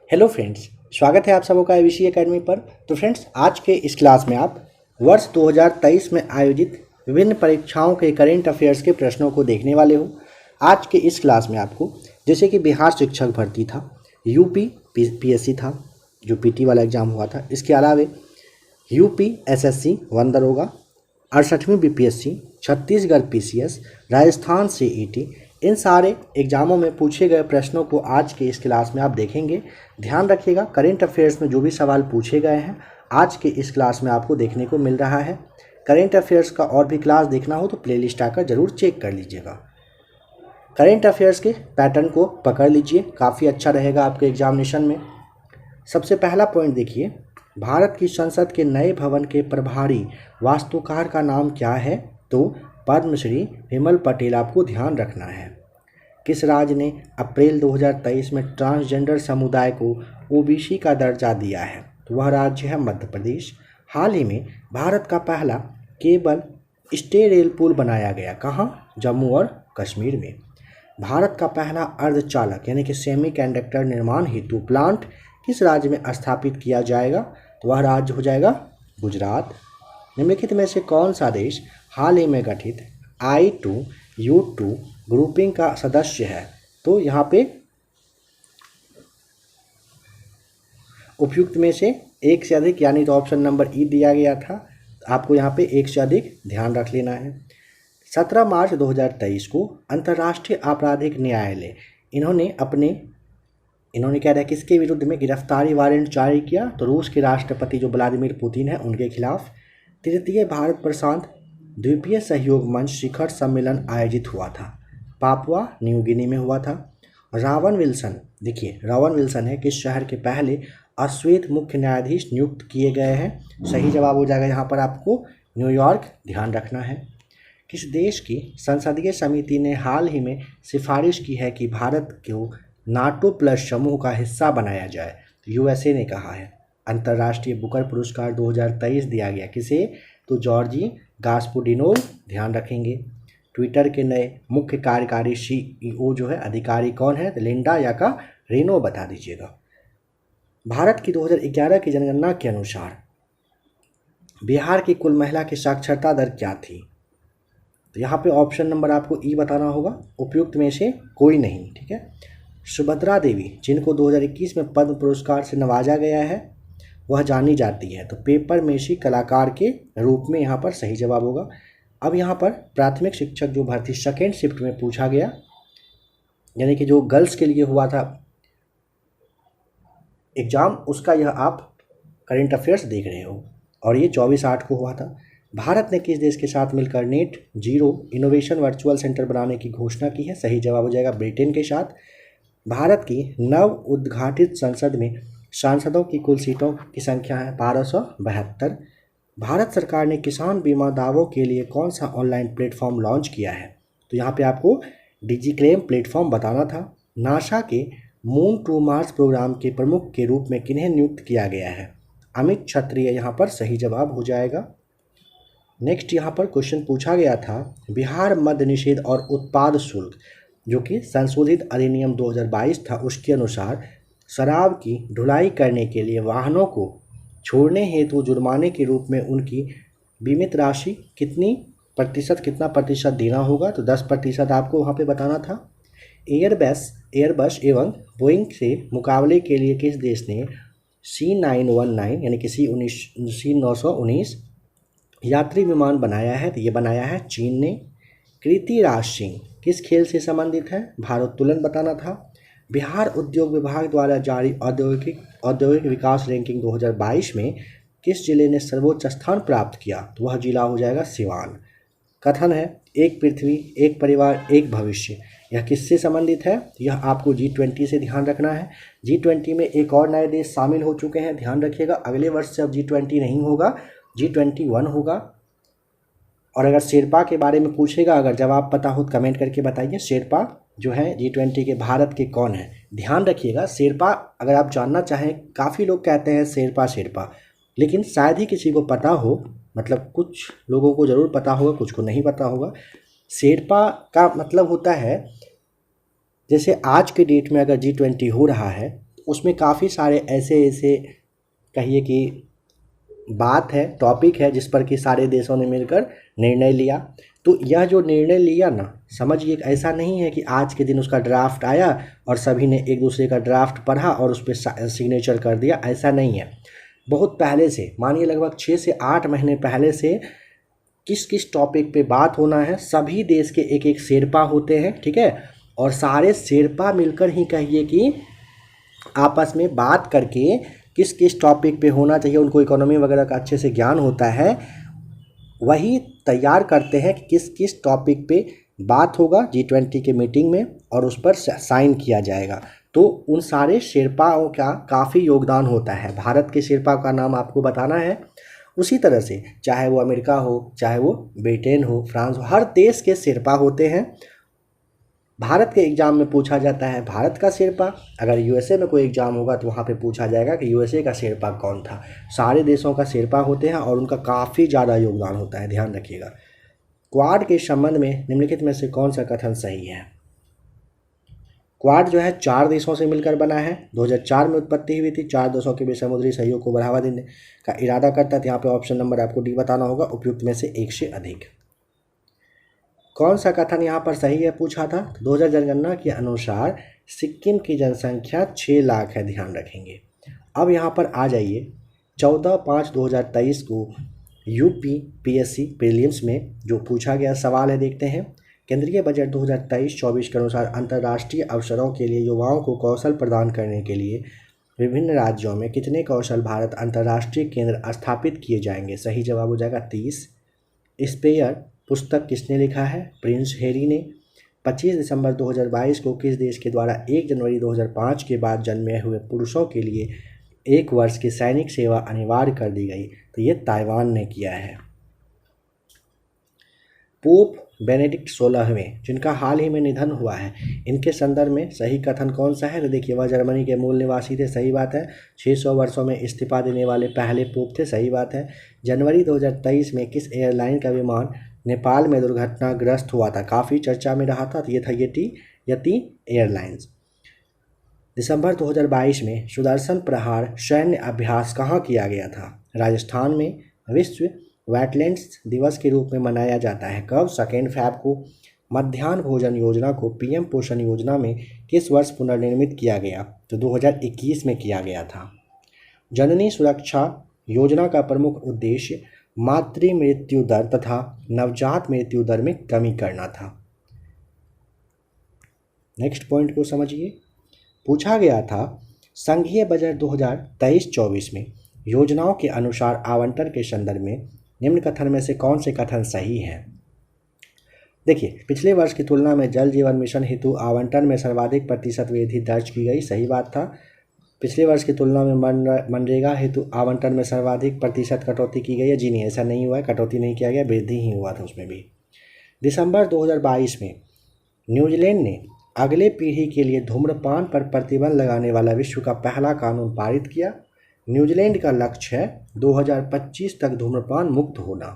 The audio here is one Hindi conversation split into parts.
हेलो फ्रेंड्स, स्वागत है आप सबों का आईवीसी एकेडमी पर। तो फ्रेंड्स, आज के इस क्लास में आप वर्ष 2023 में आयोजित विभिन्न परीक्षाओं के करेंट अफेयर्स के प्रश्नों को देखने वाले हो। आज के इस क्लास में आपको जैसे कि बिहार शिक्षक भर्ती था, यूपी पीएससी था जो पीटी वाला एग्ज़ाम हुआ था, इसके अलावे यूपी एसएससी वन दरोगा, 68वीं BPSC, Chhattisgarh PCS, Rajasthan CET, इन सारे एग्जामों में पूछे गए प्रश्नों को आज के इस क्लास में आप देखेंगे। ध्यान रखिएगा, करेंट अफेयर्स में जो भी सवाल पूछे गए हैं आज के इस क्लास में आपको देखने को मिल रहा है। करेंट अफेयर्स का और भी क्लास देखना हो तो प्लेलिस्ट आकर ज़रूर चेक कर लीजिएगा। करेंट अफेयर्स के पैटर्न को पकड़ लीजिए, काफ़ी अच्छा रहेगा आपके एग्जामिनेशन में। सबसे पहला पॉइंट देखिए, भारत की संसद के नए भवन के प्रभारी वास्तुकार का नाम क्या है? तो पद्मश्री विमल पटेल आपको ध्यान रखना है। किस राज्य ने अप्रैल 2023 में ट्रांसजेंडर समुदाय को ओबीसी का दर्जा दिया है? तो वह राज्य है मध्य प्रदेश। हाल ही में भारत का पहला केबल स्टे रेल पुल बनाया गया, कहाँ? जम्मू और कश्मीर में। भारत का पहला अर्धचालक यानी कि सेमीकंडक्टर निर्माण हेतु प्लांट किस राज्य में स्थापित किया जाएगा? तो वह राज्य हो जाएगा गुजरात। निम्नलिखित में से कौन सा देश हाल ही में गठित I2U2 ग्रुपिंग का सदस्य है? तो यहाँ पे उपयुक्त में से एक से अधिक, यानी तो ऑप्शन नंबर ई दिया गया था, आपको यहाँ पे एक से अधिक ध्यान रख लेना है। 17 मार्च 2023 को अंतर्राष्ट्रीय आपराधिक न्यायालय इन्होंने क्या है किसके विरुद्ध में गिरफ्तारी वारंट जारी किया? तो रूस के राष्ट्रपति जो व्लादिमीर पुतिन है उनके खिलाफ। तृतीय भारत प्रशांत द्वीपीय सहयोग मंच शिखर सम्मेलन आयोजित हुआ था, पापुआ न्यू गिनी में हुआ था। रावन विल्सन, देखिए रावन विल्सन है किस शहर के पहले अश्वेत मुख्य न्यायाधीश नियुक्त किए गए हैं? सही जवाब हो जाएगा यहाँ पर आपको न्यूयॉर्क, ध्यान रखना है। किस देश की संसदीय समिति ने हाल ही में सिफारिश की है कि भारत को नाटो प्लस समूह का हिस्सा बनाया जाए? तो यूएसए ने कहा है। अंतर्राष्ट्रीय बुकर पुरस्कार 2023 दिया गया किसे? तो जॉर्जी गास्पुडिनोव, ध्यान रखेंगे। ट्विटर के नए मुख्य कार्यकारी सीईओ जो है अधिकारी कौन है? तो लिंडा याका रेनो, बता दीजिएगा। भारत की 2011 की जनगणना के अनुसार बिहार की कुल महिला की साक्षरता दर क्या थी? तो यहाँ पे ऑप्शन नंबर आपको ई बताना होगा, उपयुक्त में से कोई नहीं, ठीक है। सुभद्रा देवी, जिनको 2021 में पद्म पुरस्कार से नवाजा गया है, वह जानी जाती है तो पेपर मेशी कलाकार के रूप में, यहाँ पर सही जवाब होगा। अब यहाँ पर प्राथमिक शिक्षक जो भर्ती सेकेंड शिफ्ट में पूछा गया, यानी कि जो गर्ल्स के लिए हुआ था एग्ज़ाम, उसका यह आप करेंट अफेयर्स देख रहे हो और ये 24/8 को हुआ था। भारत ने किस देश के साथ मिलकर net zero innovation virtual centre बनाने की घोषणा की है? सही जवाब हो जाएगा ब्रिटेन के साथ। भारत की नव उद्घाटित संसद में सांसदों की कुल सीटों की संख्या है 1272। भारत सरकार ने किसान बीमा दावों के लिए कौन सा ऑनलाइन प्लेटफॉर्म लॉन्च किया है? तो यहाँ पे आपको डिजिक्लेम प्लेटफॉर्म बताना था। नासा के मून टू मार्स प्रोग्राम के प्रमुख के रूप में किन्हें नियुक्त किया गया है? अमित क्षत्रिय, यहाँ पर सही जवाब हो जाएगा। नेक्स्ट यहाँ पर क्वेश्चन पूछा गया था, बिहार मद्य निषेध और उत्पाद शुल्क जो कि संशोधित अधिनियम 2022 था, उसके अनुसार शराब की ढुलाई करने के लिए वाहनों को छोड़ने हेतु जुर्माने के रूप में उनकी बीमित राशि कितना प्रतिशत देना होगा? तो 10% आपको वहाँ पे बताना था। एयरबस एवं बोइंग से मुकाबले के लिए किस देश ने C919 यानी कि C919 यात्री विमान बनाया है? तो ये बनाया है चीन ने। कृति राज सिंह किस खेल से संबंधित है? भारोत्तोलन बताना था। बिहार उद्योग विभाग द्वारा जारी औद्योगिक विकास रैंकिंग 2022 में किस जिले ने सर्वोच्च स्थान प्राप्त किया? तो वह जिला हो जाएगा सिवान। कथन है एक पृथ्वी एक परिवार एक भविष्य, यह किससे संबंधित है? यह आपको G20 से ध्यान रखना है। G20 में एक और नए देश शामिल हो चुके हैं, ध्यान रखिएगा। अगले वर्ष से अब G20 नहीं होगा, G21 होगा। और अगर शेरपा के बारे में पूछेगा, अगर जवाब पता हो तो कमेंट करके बताइए। शेरपा जो है G20 के भारत के कौन है? ध्यान रखिएगा, शेरपा अगर आप जानना चाहें, काफ़ी लोग कहते हैं शेरपा, लेकिन शायद ही किसी को पता हो, मतलब कुछ लोगों को ज़रूर पता होगा, कुछ को नहीं पता होगा। शेरपा का मतलब होता है, जैसे आज के डेट में अगर G20 हो रहा है उसमें काफ़ी सारे ऐसे ऐसे कहिए कि बात है, टॉपिक है जिस पर कि सारे देशों ने मिलकर निर्णय लिया। तो यह जो निर्णय लिया ना, समझिए ऐसा नहीं है कि आज के दिन उसका ड्राफ्ट आया और सभी ने एक दूसरे का ड्राफ्ट पढ़ा और उस पर सिग्नेचर कर दिया, ऐसा नहीं है। बहुत पहले से, मानिए लगभग 6 से 8 महीने पहले से किस किस टॉपिक पे बात होना है, सभी देश के एक एक शेरपा होते हैं, ठीक है, और सारे शेरपा मिलकर ही कहिए कि आपस में बात करके किस किस टॉपिक पे होना चाहिए, उनको इकोनॉमी वगैरह का अच्छे से ज्ञान होता है, वही तैयार करते हैं कि किस किस टॉपिक पे बात होगा G20 के मीटिंग में और उस पर साइन किया जाएगा। तो उन सारे शेरपाओं का काफ़ी योगदान होता है। भारत के शेरपा का नाम आपको बताना है। उसी तरह से चाहे वो अमेरिका हो, चाहे वो ब्रिटेन हो, फ्रांस हो, हर देश के शेरपा होते हैं। भारत के एग्ज़ाम में पूछा जाता है भारत का शेरपा, अगर यूएसए में कोई एग्ज़ाम होगा तो वहाँ पे पूछा जाएगा कि यूएसए का शेरपा कौन था। सारे देशों का शेरपा होते हैं और उनका काफ़ी ज़्यादा योगदान होता है, ध्यान रखिएगा। क्वाड के संबंध में निम्नलिखित में से कौन सा कथन सही है? क्वाड जो है 4 देशों से मिलकर बना है, 2004 में उत्पत्ति हुई थी, 4 देशों के बीच समुद्री सहयोग को बढ़ावा देने का इरादा करता था। यहाँ पे ऑप्शन नंबर आपको डी बताना होगा, उपयुक्त में से एक से अधिक। कौन सा कथन यहाँ पर सही है पूछा था? 2000 जनगणना के अनुसार सिक्किम की जनसंख्या 6 लाख है, ध्यान रखेंगे। अब यहाँ पर आ जाइए, 14/5/2023 को यूपी पीएससी प्रीलिम्स में जो पूछा गया सवाल है, देखते हैं। केंद्रीय बजट 2023-24 के अनुसार अंतर्राष्ट्रीय अवसरों के लिए युवाओं को कौशल प्रदान करने के लिए विभिन्न राज्यों में कितने कौशल भारत अंतर्राष्ट्रीय केंद्र स्थापित किए जाएंगे? सही जवाब हो जाएगा 30। स्पेयर पुस्तक किसने लिखा है? प्रिंस हैरी ने। 25 दिसंबर 2022 को किस देश के द्वारा 1 जनवरी 2005 के बाद जन्मे हुए पुरुषों के लिए 1 वर्ष की सैनिक सेवा अनिवार्य कर दी गई? तो ये ताइवान ने किया है। पोप बेनेडिक्ट 16वें, जिनका हाल ही में निधन हुआ है, इनके संदर्भ में सही कथन कौन सा है? तो देखिए, वह जर्मनी के मूल निवासी थे, सही बात है। 600 वर्षों में इस्तीफा देने वाले पहले पोप थे, सही बात है। जनवरी 2023 में किस एयरलाइन का विमान नेपाल में दुर्घटनाग्रस्त हुआ था? काफ़ी चर्चा में रहा था, तो ये था यति एयरलाइंस। दिसंबर 2022 में सुदर्शन प्रहार सैन्य अभ्यास कहाँ किया गया था? राजस्थान में। विश्व वेटलैंड्स दिवस के रूप में मनाया जाता है कब? 2 फरवरी को। मध्याह्न भोजन योजना को पीएम पोषण योजना में किस वर्ष पुनर्निर्मित किया गया? तो 2021 में किया गया था। जननी सुरक्षा योजना का प्रमुख उद्देश्य मातृ मृत्यु दर तथा नवजात मृत्यु दर में कमी करना था। नेक्स्ट पॉइंट को समझिए। पूछा गया था संघीय बजट 2023-24 में योजनाओं के अनुसार आवंटन के संदर्भ में निम्न कथन में से कौन से कथन सही हैं? देखिए, पिछले वर्ष की तुलना में जल जीवन मिशन हेतु आवंटन में सर्वाधिक प्रतिशत वृद्धि दर्ज की गई, सही बात था। पिछले वर्ष की तुलना में मनरेगा हेतु आवंटन में सर्वाधिक प्रतिशत कटौती की गई है, जी नहीं, ऐसा नहीं हुआ है, कटौती नहीं किया गया, वृद्धि ही हुआ था उसमें भी। दिसंबर 2022 में न्यूजीलैंड ने अगले पीढ़ी के लिए धूम्रपान पर प्रतिबंध लगाने वाला विश्व का पहला कानून पारित किया। न्यूजीलैंड का लक्ष्य है 2025 तक धूम्रपान मुक्त होना।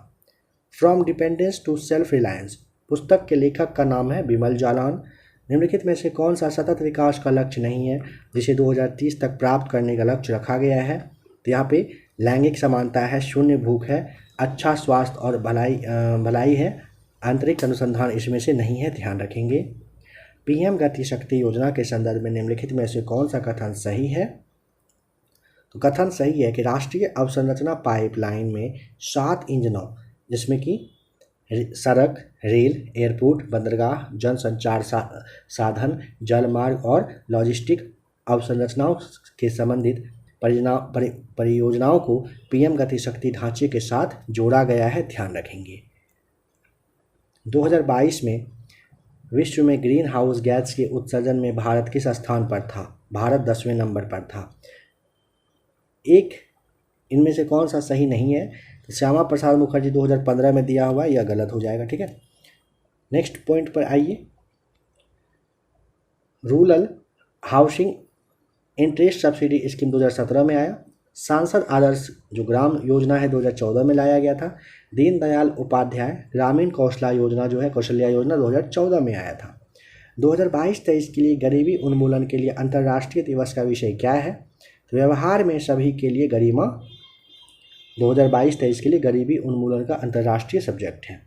From dependence to self reliance पुस्तक के लेखक का नाम है बिमल जालान। निम्नलिखित में से कौन सा सतत विकास का लक्ष्य नहीं है जिसे 2030 तक प्राप्त करने का लक्ष्य रखा गया है? तो यहाँ पे लैंगिक समानता है, शून्य भूख है, अच्छा स्वास्थ्य और भलाई है, आंतरिक अनुसंधान इसमें से नहीं है, ध्यान रखेंगे। पीएम गति शक्ति योजना के संदर्भ में निम्नलिखित में से कौन सा कथन सही है? तो कथन सही है कि राष्ट्रीय अवसंरचना पाइपलाइन में 7 इंजनों, जिसमें कि सड़क, रेल, एयरपोर्ट, बंदरगाह, जन संचार साधन, जलमार्ग और लॉजिस्टिक अवसंरचनाओं के संबंधित परियोजनाओं को पीएम गति शक्ति ढांचे के साथ जोड़ा गया है, ध्यान रखेंगे। 2022 में विश्व में ग्रीन हाउस गैस के उत्सर्जन में भारत किस स्थान पर था? भारत 10वें नंबर पर था। एक इनमें से कौन सा सही नहीं है? तो श्यामा प्रसाद मुखर्जी 2015 में दिया हुआ है, यह गलत हो जाएगा, ठीक है। नेक्स्ट पॉइंट पर आइए। Rural housing interest subsidy scheme 2017 में आया। सांसद आदर्श जो ग्राम योजना है 2014 में लाया गया था। दीनदयाल उपाध्याय ग्रामीण कौशल्या योजना जो है कौशल्या योजना 2014 में आया था। 2022-23 के लिए गरीबी उन्मूलन के लिए अंतर्राष्ट्रीय दिवस का विषय क्या है? तो व्यवहार में सभी के लिए गरिमा 2022-23 के लिए गरीबी उन्मूलन का अंतर्राष्ट्रीय सब्जेक्ट है।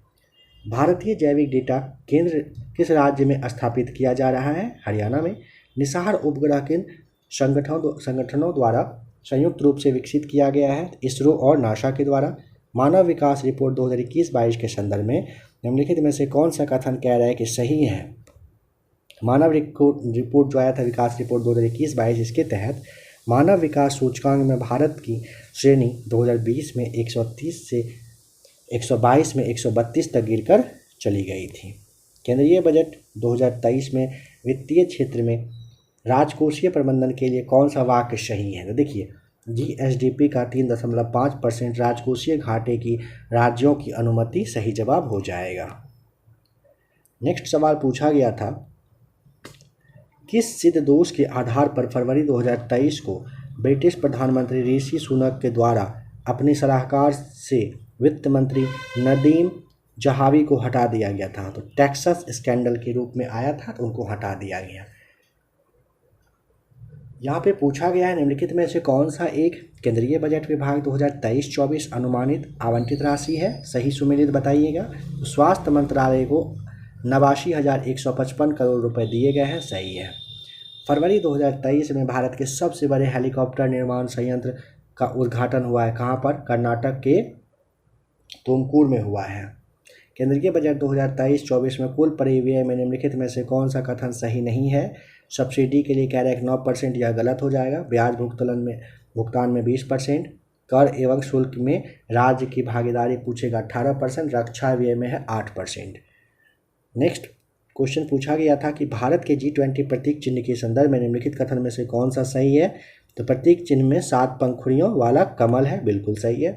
भारतीय जैविक डेटा केंद्र किस राज्य में स्थापित किया जा रहा है? हरियाणा में। निसार उपग्रह किन संगठनों द्वारा संयुक्त रूप से विकसित किया गया है? इसरो और नासा के द्वारा। मानव विकास रिपोर्ट 2021-22 के संदर्भ में निम्नलिखित में से कौन सा कथन कह रहा है कि सही है? मानव रिपोर्ट जो आया था विकास रिपोर्ट 2021-22, इसके तहत मानव विकास सूचकांक में भारत की श्रेणी 2020 में 130 से 122 में 132 तक गिरकर चली गई थी। केंद्रीय बजट 2023 में वित्तीय क्षेत्र में राजकोषीय प्रबंधन के लिए कौन सा वाक्य सही है? तो देखिए, जीएसडीपी का 3.5% राजकोषीय घाटे की राज्यों की अनुमति सही जवाब हो जाएगा। नेक्स्ट सवाल पूछा गया था, किस सिद्ध दोष के आधार पर फरवरी 2023 को ब्रिटिश प्रधानमंत्री ऋषि सुनक के द्वारा अपने सलाहकार से वित्त मंत्री नदीम जहावी को हटा दिया गया था? तो टैक्सेस स्कैंडल के रूप में आया था, तो उनको हटा दिया गया। यहाँ पे पूछा गया है निम्नलिखित में से कौन सा एक केंद्रीय बजट विभाग 2023-24 अनुमानित आवंटित राशि है? सही सुमेलित बताइएगा। तो स्वास्थ्य मंत्रालय को 89,155 करोड़ रुपए दिए गए हैं, सही है। फरवरी 2023 में भारत के सबसे बड़े हेलीकॉप्टर निर्माण संयंत्र का उद्घाटन हुआ है, कहाँ पर? कर्नाटक के तुमकुर में हुआ है। केंद्रीय बजट 2023-24 में कुल परिव्यय में निम्नलिखित में से कौन सा कथन सही नहीं है? सब्सिडी के लिए कह रहे हैं 9%, यह गलत हो जाएगा। ब्याज भुगतान में 20%, कर एवं शुल्क में राज्य की भागीदारी पूछेगा 18%, रक्षा व्यय में है 8%। नेक्स्ट क्वेश्चन पूछा गया था कि भारत के G20 प्रतीक चिन्ह के संदर्भ में निम्नलिखित कथन में से कौन सा सही है? तो प्रतीक चिन्ह में 7 पंखुड़ियों वाला कमल है, बिल्कुल सही है।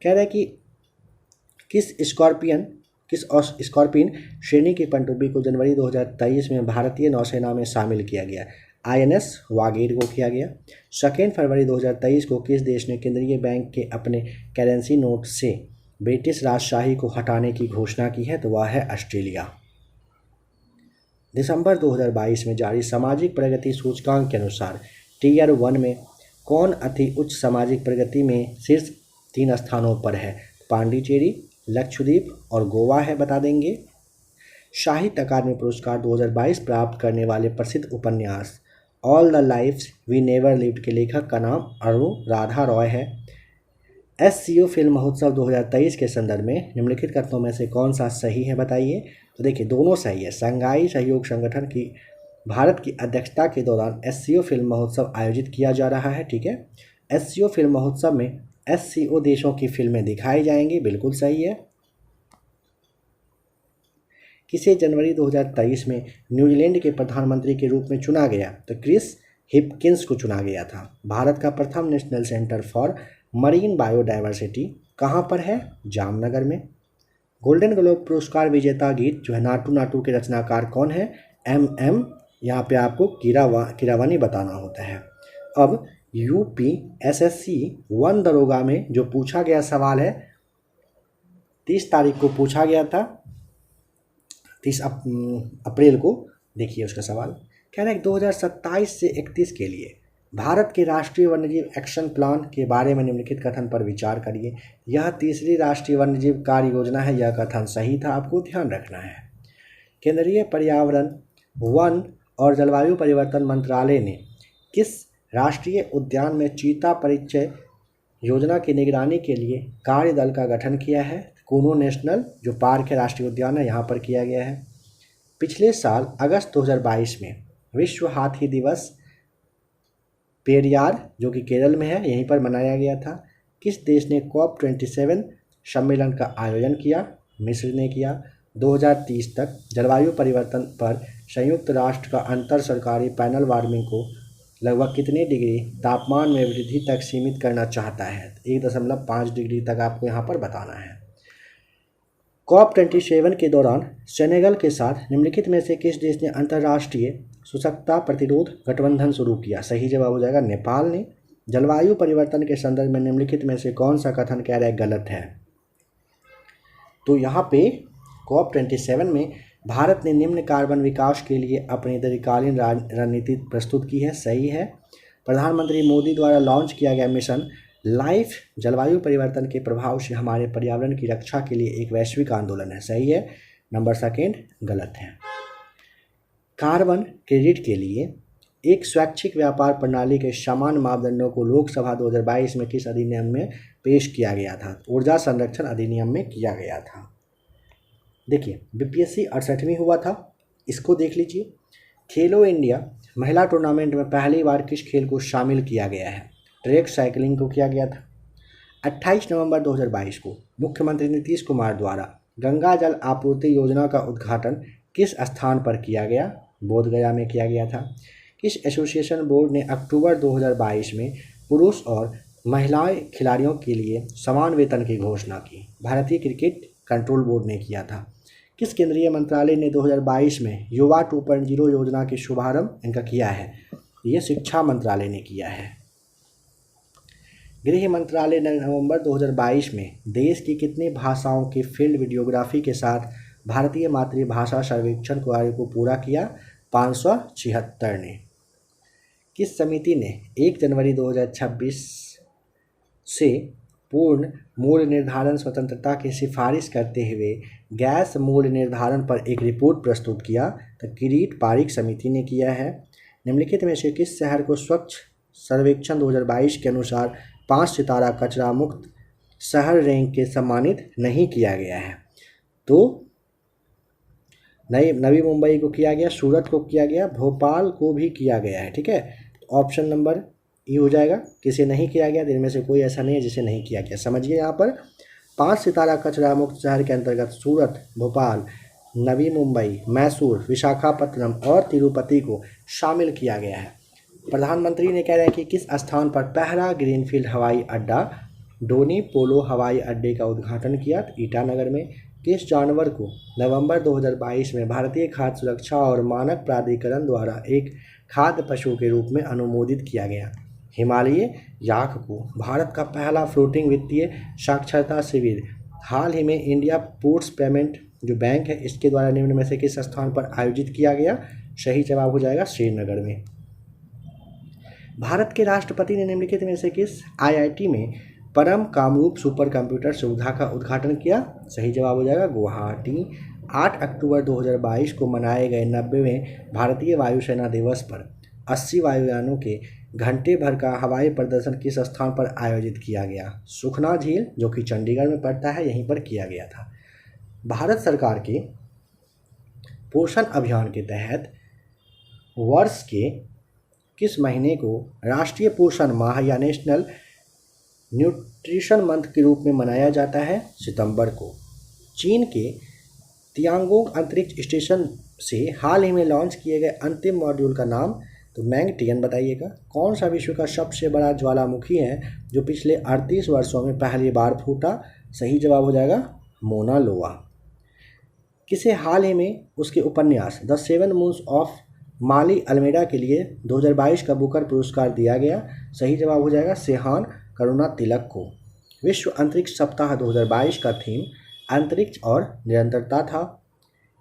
कह रहे हैं कि किस स्कॉर्पियन श्रेणी की पनडुब्बी को जनवरी 2023 में भारतीय नौसेना में शामिल किया गया? INS वागीर को किया गया। 2 फरवरी 2023 को किस देश ने केंद्रीय बैंक के अपने करेंसी नोट से ब्रिटिश राजशाही को हटाने की घोषणा की है? तो वह है ऑस्ट्रेलिया। दिसंबर 2022 में जारी सामाजिक प्रगति सूचकांक के अनुसार टियर 1 में कौन अति उच्च सामाजिक प्रगति में शीर्ष 3 स्थानों पर है? पांडिचेरी, लक्षद्वीप और गोवा है, बता देंगे। साहित्य अकादमी पुरस्कार 2022 प्राप्त करने वाले प्रसिद्ध उपन्यास all the lifes we never lived के लेखक का नाम अरुण राधा रॉय है। SCO फिल्म महोत्सव 2023 के संदर्भ में निम्नलिखित कथनों में से कौन सा सही है, बताइए। तो देखिए, दोनों सही है। शंघाई सहयोग संगठन की भारत की अध्यक्षता के दौरान SCO फिल्म महोत्सव आयोजित किया जा रहा है, ठीक है। SCO फिल्म महोत्सव में SCO देशों की फिल्में दिखाई जाएंगी, बिल्कुल सही है। किसे जनवरी 2023 में न्यूजीलैंड के प्रधानमंत्री के रूप में चुना गया? तो क्रिस हिपकिंस को चुना गया था। भारत का प्रथम national centre for marine biodiversity कहाँ पर है? जामनगर में। गोल्डन ग्लोब पुरस्कार विजेता गीत जो है नाटू नाटू के रचनाकार कौन है? MM, यहाँ पे आपको कीरावानी बताना होता है। अब UPSSC 1 दरोगा में जो पूछा गया सवाल है, 30 तारीख को पूछा गया था, 30 अप्रैल को। देखिए उसका सवाल कह रहे हैं 2027 से 31 के लिए भारत के राष्ट्रीय वन्यजीव एक्शन प्लान के बारे में निम्नलिखित कथन पर विचार करिए। यह तीसरी राष्ट्रीय वन्यजीव कार्य योजना है, यह कथन सही था, आपको ध्यान रखना है। केंद्रीय पर्यावरण, वन और जलवायु परिवर्तन मंत्रालय ने किस राष्ट्रीय उद्यान में चीता परिचय योजना की निगरानी के लिए कार्यदल का गठन किया है? कूनो नेशनल जो पार्क है, राष्ट्रीय उद्यान है, यहाँ पर किया गया है। पिछले साल अगस्त 2022 में विश्व हाथी दिवस पेरियार जो कि केरल में है, यहीं पर मनाया गया था। किस देश ने COP27 सम्मेलन का आयोजन किया? मिस्र ने किया। 2030 तक जलवायु परिवर्तन पर संयुक्त राष्ट्र का अंतर सरकारी पैनल वार्मिंग को लगभग कितने डिग्री तापमान में वृद्धि तक सीमित करना चाहता है? 1.5 डिग्री तक आपको यहाँ पर बताना है। COP27 के दौरान सेनेगल के साथ निम्नलिखित में से किस देश ने अंतर्राष्ट्रीय शुष्कता प्रतिरोध गठबंधन शुरू किया? सही जवाब हो जाएगा नेपाल ने। जलवायु परिवर्तन के संदर्भ में निम्नलिखित में से कौन सा कथन कह रहा है गलत है? तो यहाँ पे COP27 में भारत ने निम्न कार्बन विकास के लिए अपनी दीर्घकालीन रणनीति प्रस्तुत की है, सही है। प्रधानमंत्री मोदी द्वारा लॉन्च किया गया मिशन लाइफ जलवायु परिवर्तन के प्रभाव से हमारे पर्यावरण की रक्षा के लिए एक वैश्विक आंदोलन है, सही है। नंबर सेकेंड गलत है। कार्बन क्रेडिट के लिए एक स्वैच्छिक व्यापार प्रणाली के समान मापदंडों को लोकसभा 2022 में किस अधिनियम में पेश किया गया था? ऊर्जा संरक्षण अधिनियम में किया गया था। देखिए बीपीएससी 68वीं हुआ था, इसको देख लीजिए। खेलो इंडिया महिला टूर्नामेंट में पहली बार किस खेल को शामिल किया गया है? ट्रैक साइकिलिंग को किया गया था। 28 नवंबर 2022 को मुख्यमंत्री नीतीश कुमार द्वारा गंगा जल आपूर्ति योजना का उद्घाटन किस स्थान पर किया गया? बोधगया में किया गया था। किस एसोसिएशन बोर्ड ने अक्टूबर 2022 में पुरुष और महिलाएं खिलाड़ियों के लिए समान वेतन की घोषणा की? भारतीय क्रिकेट कंट्रोल बोर्ड ने किया था। किस केंद्रीय मंत्रालय ने 2022 में युवा 2.0 योजना के शुभारंभ इनका किया है? ये शिक्षा मंत्रालय ने किया है। गृह मंत्रालय ने नवंबर 2022 में देश की कितनी भाषाओं के फील्ड वीडियोग्राफी के साथ भारतीय मातृभाषा सर्वेक्षण कार्य को पूरा किया? 576 ने। किस समिति ने 1 जनवरी 2026 से पूर्ण मूल्य निर्धारण स्वतंत्रता की सिफारिश करते हुए गैस मूल्य निर्धारण पर एक रिपोर्ट प्रस्तुत किया? तो किरीट पारिक समिति ने किया है। निम्नलिखित में से किस शहर को स्वच्छ सर्वेक्षण 2022 के अनुसार 5 सितारा कचरा मुक्त शहर रैंक के सम्मानित नहीं किया गया है? तो नवी मुंबई को किया गया, सूरत को किया गया, भोपाल को भी किया गया है। ठीक है, ऑप्शन नंबर ई हो जाएगा। किसे नहीं किया गया? इनमें से कोई ऐसा नहीं है जिसे नहीं किया गया। समझिए यहाँ पर 5 सितारा कचरा मुक्त शहर के अंतर्गत सूरत, भोपाल, नवी मुंबई, मैसूर, विशाखापट्टनम और तिरुपति को शामिल किया गया है। प्रधानमंत्री ने कह रहे हैं कि किस स्थान पर पहला ग्रीनफील्ड हवाई अड्डा डोनी पोलो हवाई अड्डे का उद्घाटन किया? ईटानगर में। किस जानवर को नवंबर 2022 में भारतीय खाद्य सुरक्षा और मानक प्राधिकरण द्वारा एक खाद्य पशु के रूप में अनुमोदित किया गया? हिमालयी याक को। भारत का पहला फ्लोटिंग वित्तीय साक्षरता शिविर हाल ही में इंडिया पोस्ट पेमेंट जो बैंक है इसके द्वारा निम्न में से किस स्थान पर आयोजित किया गया? सही जवाब हो जाएगा श्रीनगर में। भारत के राष्ट्रपति ने निम्नलिखित में से किस आईआईटी में परम कामरूप सुपर कंप्यूटर सुविधा का उद्घाटन किया? सही जवाब हो जाएगा गुवाहाटी। 8 अक्टूबर 2022 को मनाए गए 90वें भारतीय वायुसेना दिवस पर 80 वायुयानों के घंटे भर का हवाई प्रदर्शन किस स्थान पर आयोजित किया गया? सुखना झील जो कि चंडीगढ़ में पड़ता है, यहीं पर किया गया था। भारत सरकार के पोषण अभियान के तहत वर्ष के किस महीने को राष्ट्रीय पोषण माह या नेशनल न्यूट्रिशन मंथ के रूप में मनाया जाता है? सितंबर को। चीन के तियांगोंग अंतरिक्ष स्टेशन से हाल ही में लॉन्च किए गए अंतिम मॉड्यूल का नाम? तो मैंगटियन बताइएगा। कौन सा विश्व का सबसे बड़ा ज्वालामुखी है जो पिछले 38 वर्षों में पहली बार फूटा? सही जवाब हो जाएगा मोना लोआ। किसे हाल ही में उसके उपन्यास the 7 moons of Maali Almeida के लिए 2022 का बुकर पुरस्कार दिया गया? सही जवाब हो जाएगा सेहान करुणा तिलक को। विश्व अंतरिक्ष सप्ताह 2022 का थीम अंतरिक्ष और निरंतरता था।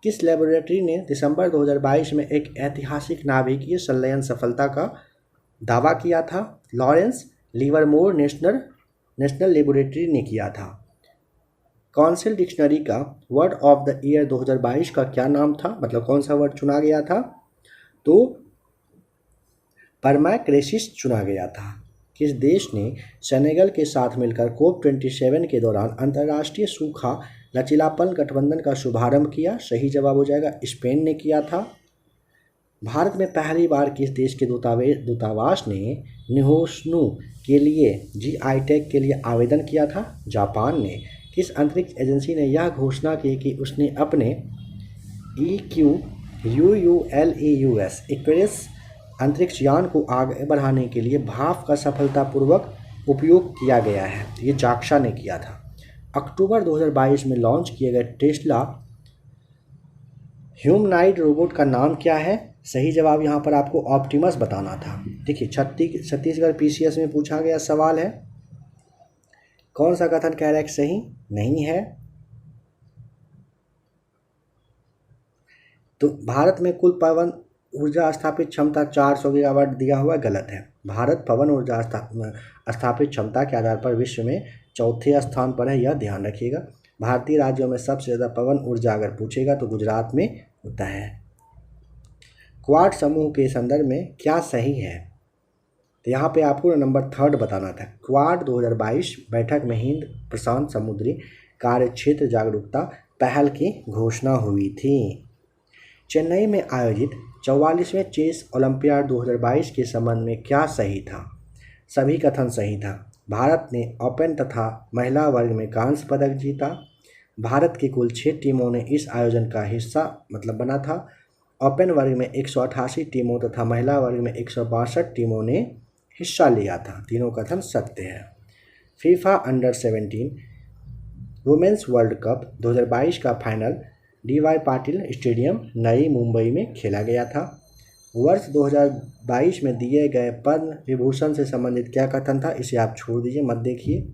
किस लेबोरेटरी ने दिसंबर 2022 में एक ऐतिहासिक नाभिकीय संलयन सफलता का दावा किया था? लॉरेंस लिवरमोर नेशनल लेबोरेटरी ने किया था। काउंसिल डिक्शनरी का वर्ड ऑफ द ईयर 2022 का क्या नाम था? मतलब कौन सा वर्ड चुना गया था? तो परमैक्रेसिस चुना गया था। किस देश ने सेनेगल के साथ मिलकर COP27 के दौरान अंतर्राष्ट्रीय सूखा लचीलापन गठबंधन का शुभारंभ किया? सही जवाब हो जाएगा स्पेन ने किया था। भारत में पहली बार किस देश के दूतावास ने निहोश्नू के लिए GI टैग के लिए आवेदन किया था? जापान ने। किस अंतरिक्ष एजेंसी ने यह घोषणा की कि उसने अपने EQUULEUS एक्वेरियस अंतरिक्ष यान को आगे बढ़ाने के लिए भाप का सफलतापूर्वक उपयोग किया गया है? ये जाक्सा ने किया था। अक्टूबर 2022 में लॉन्च किए गए टेस्ला ह्यूमनॉइड रोबोट का नाम क्या है? सही जवाब यहाँ पर आपको ऑप्टिमस बताना था। देखिए छत्तीसगढ़ PCS में पूछा गया सवाल है। कौन सा कथन कह रहा है कि सही नहीं है? तो भारत में कुल पवन ऊर्जा स्थापित क्षमता 400 गीगावाट दिया हुआ गलत है। भारत पवन ऊर्जा स्थापित क्षमता के आधार पर विश्व में चौथे स्थान पर है, यह ध्यान रखिएगा। भारतीय राज्यों में सबसे ज़्यादा पवन ऊर्जा अगर पूछेगा तो गुजरात में होता है। क्वाड समूह के संदर्भ में क्या सही है? तो यहाँ पे आपको नंबर 3 बताना था। क्वाड 2022 बैठक में हिंद प्रशांत समुद्री कार्यक्षेत्र जागरूकता पहल की घोषणा हुई थी। चेन्नई में आयोजित 44वें चेस ओलंपियाड 2022 के संबंध में क्या सही था? सभी कथन सही था। भारत ने ओपन तथा महिला वर्ग में कांस्य पदक जीता। भारत की कुल 6 टीमों ने इस आयोजन का हिस्सा बना था। ओपन वर्ग में 188 टीमों तथा महिला वर्ग में 162 टीमों ने हिस्सा लिया था। तीनों कथन सत्य है। FIFA under 17 women's world cup 2022 का फाइनल DY पाटिल स्टेडियम नई मुंबई में खेला गया था। वर्ष 2022 में दिए गए पद्म विभूषण से संबंधित क्या कथन था? इसे आप छोड़ दीजिए, मत देखिए।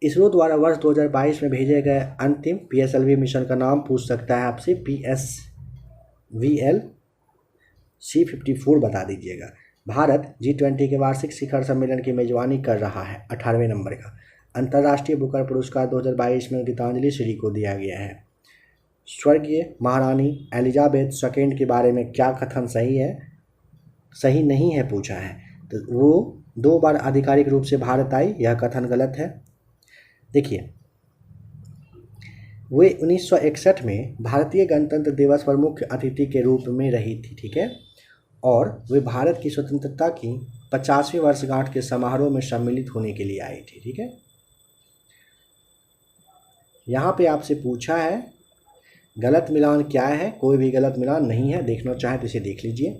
इसरो द्वारा वर्ष 2022 में भेजे गए अंतिम PSLV मिशन का नाम पूछ सकता है आपसे। PSVL C54 बता दीजिएगा। भारत G20 के वार्षिक शिखर सम्मेलन की मेजबानी कर रहा है, 18वें नंबर का। अंतर्राष्ट्रीय बुकर पुरस्कार 2022 में गीतांजलि श्री को दिया गया है। स्वर्गीय महारानी एलिजाबेथ II के बारे में क्या कथन सही है? सही नहीं है पूछा है। तो वो 2 बार आधिकारिक रूप से भारत आई, यह कथन गलत है। देखिए, वे 1961 में भारतीय गणतंत्र दिवस पर मुख्य अतिथि के रूप में रही थी, ठीक है। और वे भारत की स्वतंत्रता की 50वीं वर्षगांठ के समारोह में सम्मिलित होने के लिए आई थी, ठीक है। यहाँ पे आपसे पूछा है गलत मिलान क्या है? कोई भी गलत मिलान नहीं है। देखना चाहे तो इसे देख लीजिए।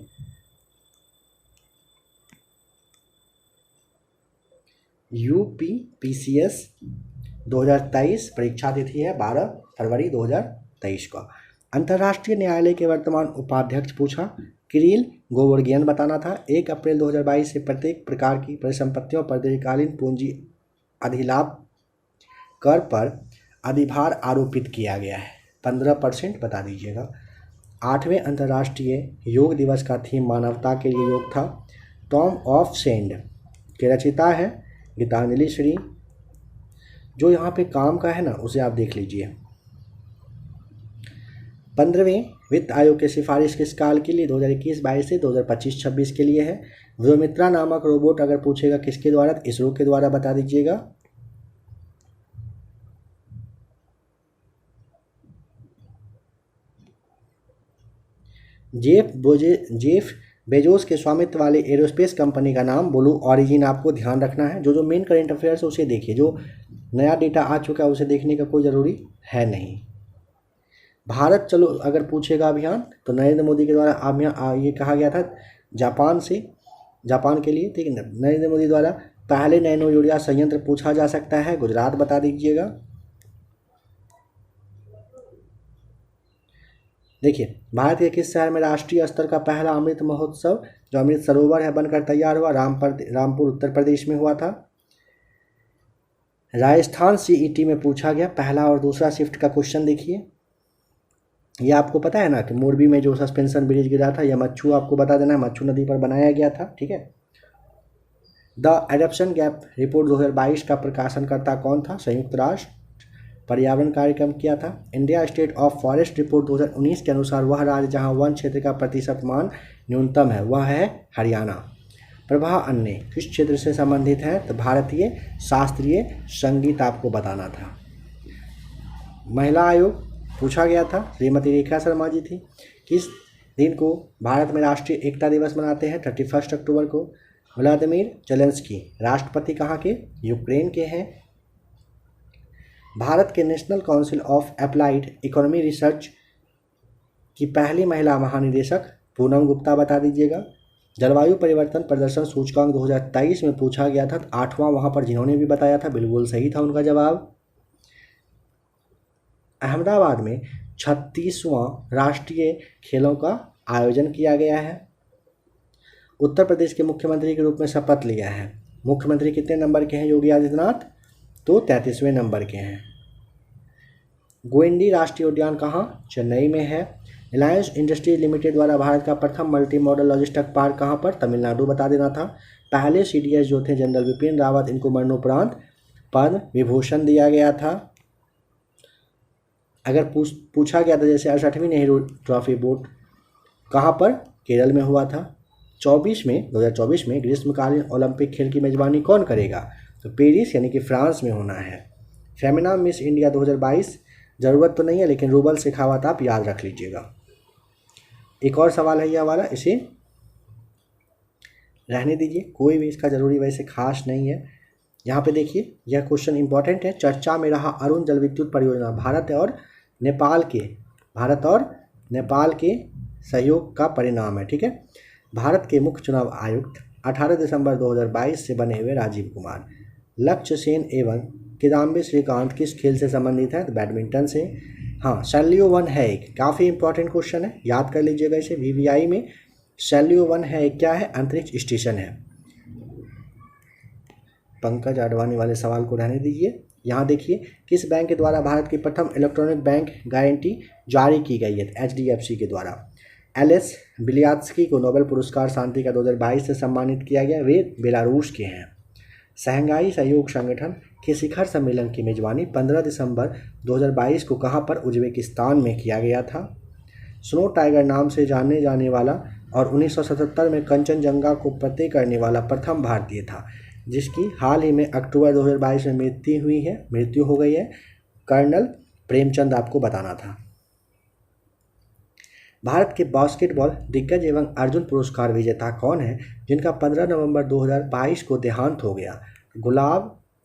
UPPCS 2023 परीक्षा तिथि है 12 फरवरी 2023 का। अंतर्राष्ट्रीय न्यायालय के वर्तमान उपाध्यक्ष पूछा, किरिल गोवर्गियन बताना था। 1 अप्रैल 2022 से प्रत्येक प्रकार की परिसंपत्तियों पर दीर्घकालीन पूंजी अधिलाभ कर पर अधिभार आरोपित किया गया है। 15% बता दीजिएगा। 8वें अंतर्राष्ट्रीय योग दिवस का थीम मानवता के लिए योग था। टॉम ऑफ सेंड के रचयिता है गीतांजलि श्री। जो यहाँ पे काम का है ना, उसे आप देख लीजिए। 15वें वित्त आयोग की सिफारिश किस काल के लिए? 2021-22 से 2025-26 के लिए है। व्योमित्रा नामक रोबोट अगर पूछेगा किसके द्वारा? इसरो के द्वारा बता दीजिएगा। जेफ बेजोस के स्वामित्व वाले एरोस्पेस कंपनी का नाम ब्लू ऑरिजिन आपको ध्यान रखना है। जो मेन करंट अफेयर्स है उसे देखिए। जो नया डेटा आ चुका है उसे देखने का कोई ज़रूरी है नहीं। भारत चलो अगर पूछेगा अभियान तो नरेंद्र मोदी के द्वारा अभियान ये कहा गया था जापान के लिए, ठीक है। नरेंद्र मोदी द्वारा पहले नैनो यूरिया संयंत्र पूछा जा सकता है, गुजरात बता दीजिएगा। देखिए, भारत के किस शहर में राष्ट्रीय स्तर का पहला अमृत महोत्सव जो अमृत सरोवर है बनकर तैयार हुआ? रामपुर उत्तर प्रदेश में हुआ था। राजस्थान CET में पूछा गया पहला और दूसरा शिफ्ट का क्वेश्चन देखिए। ये आपको पता है ना कि मोरबी में जो सस्पेंशन ब्रिज गिरा था, यह मच्छू आपको बता देना है, मच्छू नदी पर बनाया गया था, ठीक है। द एडप्शन गैप रिपोर्ट 2022 का प्रकाशनकर्ता कौन था? संयुक्त राष्ट्र पर्यावरण कार्यक्रम किया था। India state of forest report 2019 के अनुसार वह राज्य जहां वन क्षेत्र का प्रतिशत मान न्यूनतम है वह है हरियाणा। प्रभा अन्य किस क्षेत्र से संबंधित है? तो भारतीय शास्त्रीय संगीत आपको बताना था। महिला आयोग पूछा गया था, श्रीमती रेखा शर्मा जी थी। किस दिन को भारत में राष्ट्रीय एकता दिवस मनाते हैं? 31 अक्टूबर को। व्लादिमीर जेलेंस्की राष्ट्रपति कहाँ के? यूक्रेन के हैं। भारत के national council of applied economy research की पहली महिला महानिदेशक पूनम गुप्ता बता दीजिएगा। जलवायु परिवर्तन प्रदर्शन सूचकांक 2023 में पूछा गया था, 8वां वहाँ पर जिन्होंने भी बताया था बिल्कुल सही था उनका जवाब। अहमदाबाद में 36वां राष्ट्रीय खेलों का आयोजन किया गया है। उत्तर प्रदेश के मुख्यमंत्री के रूप में शपथ लिया है। मुख्यमंत्री कितने नंबर के हैं योगी आदित्यनाथ? तो 33वें नंबर के हैं। गोइंडी राष्ट्रीय उद्यान कहाँ? चेन्नई में है। रिलायंस इंडस्ट्रीज लिमिटेड द्वारा भारत का प्रथम मल्टी मॉडल लॉजिस्टिक पार्क कहाँ पर? तमिलनाडु बता देना था। पहले सीडीएस जो थे जनरल विपिन रावत, इनको मरणोपरांत पद्म विभूषण दिया गया था। अगर पूछा गया था जैसे 68वीं नेहरू ट्रॉफी बोट कहाँ पर? केरल में हुआ था। 2024 में ग्रीष्मकालीन ओलंपिक खेल की मेजबानी कौन करेगा? तो पेरिस यानी कि फ्रांस में होना है। फेमिना मिस इंडिया 2022 ज़रूरत तो नहीं है, लेकिन रूबल शेखावत आप याद रख लीजिएगा। एक और सवाल है ये वाला, इसे रहने दीजिए, कोई भी इसका ज़रूरी वैसे खास नहीं है। यहाँ पे देखिए यह क्वेश्चन इंपॉर्टेंट है। चर्चा में रहा अरुण जल विद्युत परियोजना भारत और नेपाल के सहयोग का परिणाम है। ठीक है। भारत के मुख्य चुनाव आयुक्त 18 दिसंबर 2022 से बने हुए राजीव कुमार। लक्ष्य सेन एवं किदाम्बी श्रीकांत किस खेल से संबंधित है? तो बैडमिंटन से। हाँ, शैल्यो-1 है एक, काफ़ी इंपॉर्टेंट क्वेश्चन है, याद कर लीजिएगा इसे। वीवीआई में शैल्यो-1 है एक, क्या है? अंतरिक्ष स्टेशन है। पंकज आडवाणी वाले सवाल को रहने दीजिए। यहाँ देखिए, किस बैंक के द्वारा भारत की प्रथम इलेक्ट्रॉनिक बैंक गारंटी जारी की गई है? एचडीएफसी के द्वारा। एलिस बिलियात्स्की को नोबेल पुरस्कार शांति का 2022 से सम्मानित किया गया, वे बेलारूस के हैं। शंघाई सहयोग संगठन के शिखर सम्मेलन की मेजबानी 15 दिसंबर 2022 को कहाँ पर? उज्बेकिस्तान में किया गया था। स्नो टाइगर नाम से जाने जाने वाला और 1977 में कंचनजंगा को फतेह करने वाला प्रथम भारतीय था, जिसकी हाल ही में अक्टूबर 2022 में मृत्यु हो गई है, कर्नल प्रेमचंद आपको बताना था। भारत के बास्केटबॉल दिग्गज एवं अर्जुन पुरस्कार विजेता कौन है जिनका 15 नवंबर 2022 को देहांत हो गया?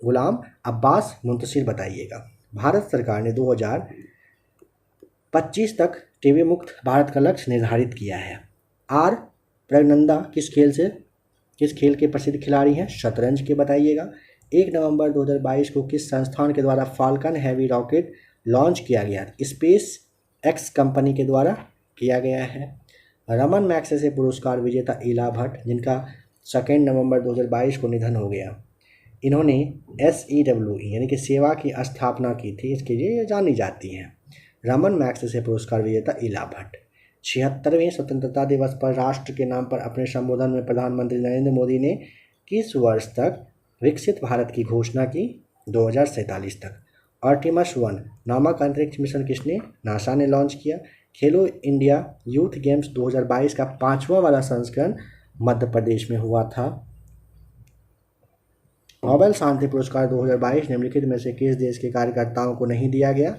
गुलाम अब्बास मुंतशिर बताइएगा। भारत सरकार ने 2025 तक टीबी मुक्त भारत का लक्ष्य निर्धारित किया है। आर प्रज्ञानंदा किस खेल के प्रसिद्ध खिलाड़ी हैं? शतरंज के बताइएगा। 1 नवंबर 2022 को किस संस्थान के द्वारा फाल्कन हैवी रॉकेट लॉन्च किया गया? स्पेस एक्स कंपनी के द्वारा किया गया है। रमन मैग्सेसे पुरस्कार विजेता इला भट्ट, जिनका 2 नवंबर 2022 को निधन हो गया, इन्होंने SEWE यानी कि सेवा की स्थापना की थी, इसके लिए ये जानी जाती हैं। रमन मैग्सेसे पुरस्कार विजेता इला भट्ट। 76वें स्वतंत्रता दिवस पर राष्ट्र के नाम पर अपने संबोधन में प्रधानमंत्री नरेंद्र मोदी ने किस वर्ष तक विकसित भारत की घोषणा की? 2047 तक। आर्टेमिस 1 नामक अंतरिक्ष मिशन किसने? नासा ने लॉन्च किया। खेलो इंडिया यूथ गेम्स 2022 का 5वां वाला संस्करण मध्य प्रदेश में हुआ था। नोबेल शांति पुरस्कार 2022 निम्नलिखित में से किस देश के कार्यकर्ताओं को नहीं दिया गया?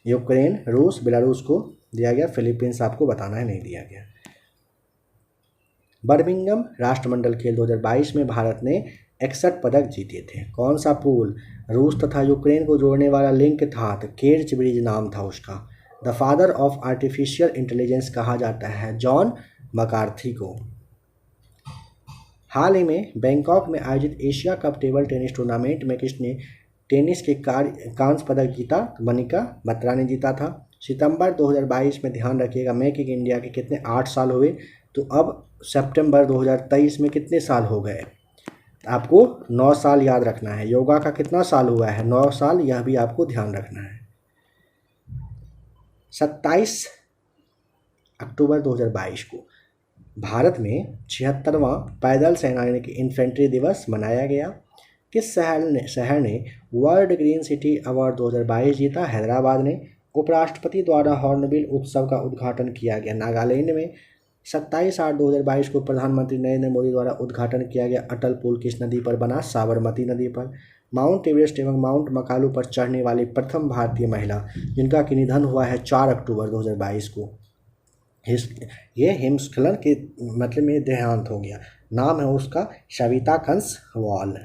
यूक्रेन, रूस, बेलारूस को दिया गया, फिलीपींस आपको बताना है नहीं दिया गया। बर्मिंघम राष्ट्रमंडल खेल 2022 में भारत ने 61 पदक जीते थे। कौन सा पुल रूस तथा यूक्रेन को जोड़ने वाला लिंक था? तो केर्च ब्रिज नाम था उसका। The father of artificial intelligence कहा जाता है जॉन मकार्थी को। हाल ही में बैंकॉक में आयोजित Asia cup table tennis tournament में किसने टेनिस के कांस्य पदक जीता? मनिका बत्रा ने जीता था। सितंबर 2022 में ध्यान रखिएगा, मेक इन इंडिया के कितने 8 साल हुए, तो अब सितंबर 2023 में कितने साल हो गए? आपको 9 साल याद रखना है। योगा का कितना साल हुआ है? 9 साल, यह भी आपको ध्यान रखना है। 27 अक्टूबर 2022 को भारत में 76वां पैदल सेना यानी कि इन्फेंट्री दिवस मनाया गया। किस शहर ने वर्ल्ड ग्रीन सिटी अवार्ड 2022 जीता? हैदराबाद ने। उपराष्ट्रपति द्वारा हॉर्नबिल उत्सव का उद्घाटन किया गया नागालैंड में। 27/8/2022 को प्रधानमंत्री नरेंद्र मोदी द्वारा उद्घाटन किया गया अटल पुल किस नदी पर बना? साबरमती नदी पर। माउंट एवरेस्ट एवं माउंट मकालू पर चढ़ने वाली प्रथम भारतीय महिला जिनका कि निधन हुआ है 4 अक्टूबर 2022 को। ये हिमस्खलन के मतलब में देहांत हो गया। नाम है उसका सविता कंसवाल।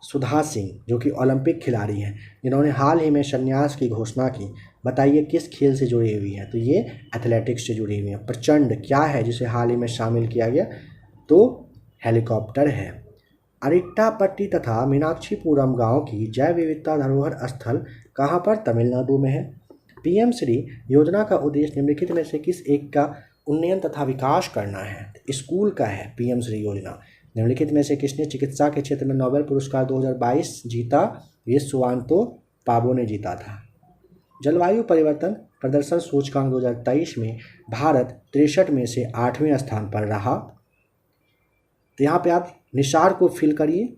सुधा सिंह जो कि ओलंपिक खिलाड़ी हैं, जिन्होंने हाल ही में संन्यास की घोषणा की, बताइए किस खेल से जुड़ी हुई है? तो ये एथलेटिक्स से जुड़ी हुई है। प्रचंड क्या है जिसे हाल ही में शामिल किया गया? तो हेलीकॉप्टर है। अरिट्टापट्टी तथा मीनाक्षीपुरम गांव की जैव विविधता धरोहर स्थल कहाँ पर? तमिलनाडु में है। पीएम श्री योजना का उद्देश्य निम्नलिखित में से किस एक का उन्नयन तथा विकास करना है? स्कूल का है पीएम श्री योजना। निम्नलिखित में से किसने चिकित्सा के क्षेत्र में नोबेल पुरस्कार 2022 जीता? ये सुवांतो पाबो ने जीता था। जलवायु परिवर्तन प्रदर्शन सूचकांक 2023 में भारत 63 में से 8वें स्थान पर रहा। तो यहाँ पे आप निसार को फिल करिए।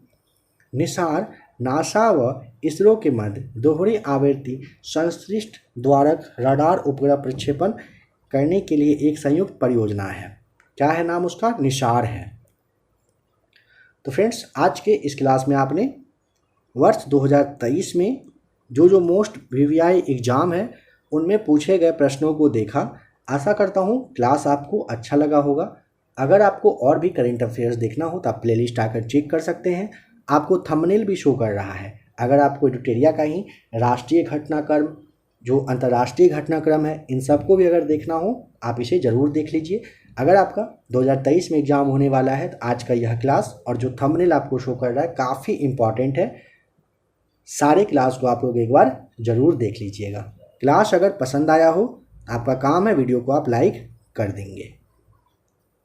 निसार नासा व इसरो के मध्य दोहरी आवृत्ति संश्लिष्ट द्वारक रडार उपग्रह प्रक्षेपण करने के लिए एक संयुक्त परियोजना है। क्या है नाम उसका? निसार है। तो फ्रेंड्स, आज के इस क्लास में आपने वर्ष 2023 में जो मोस्ट VVI एग्ज़ाम है उनमें पूछे गए प्रश्नों को देखा। आशा करता हूँ क्लास आपको अच्छा लगा होगा। अगर आपको और भी करंट अफेयर्स देखना हो तो आप प्लेलिस्ट आकर चेक कर सकते हैं। आपको थंबनेल भी शो कर रहा है। अगर आपको एडुटेरिया का ही राष्ट्रीय घटनाक्रम, जो अंतर्राष्ट्रीय घटनाक्रम है, इन सबको भी अगर देखना हो आप इसे ज़रूर देख लीजिए। अगर आपका 2023 में एग्ज़ाम होने वाला है तो आज का यह क्लास और जो थंबनेल आपको शो कर रहा है काफ़ी इम्पॉर्टेंट है। सारे क्लास को आप लोग एक बार ज़रूर देख लीजिएगा। क्लास अगर पसंद आया हो, आपका काम है वीडियो को आप लाइक कर देंगे।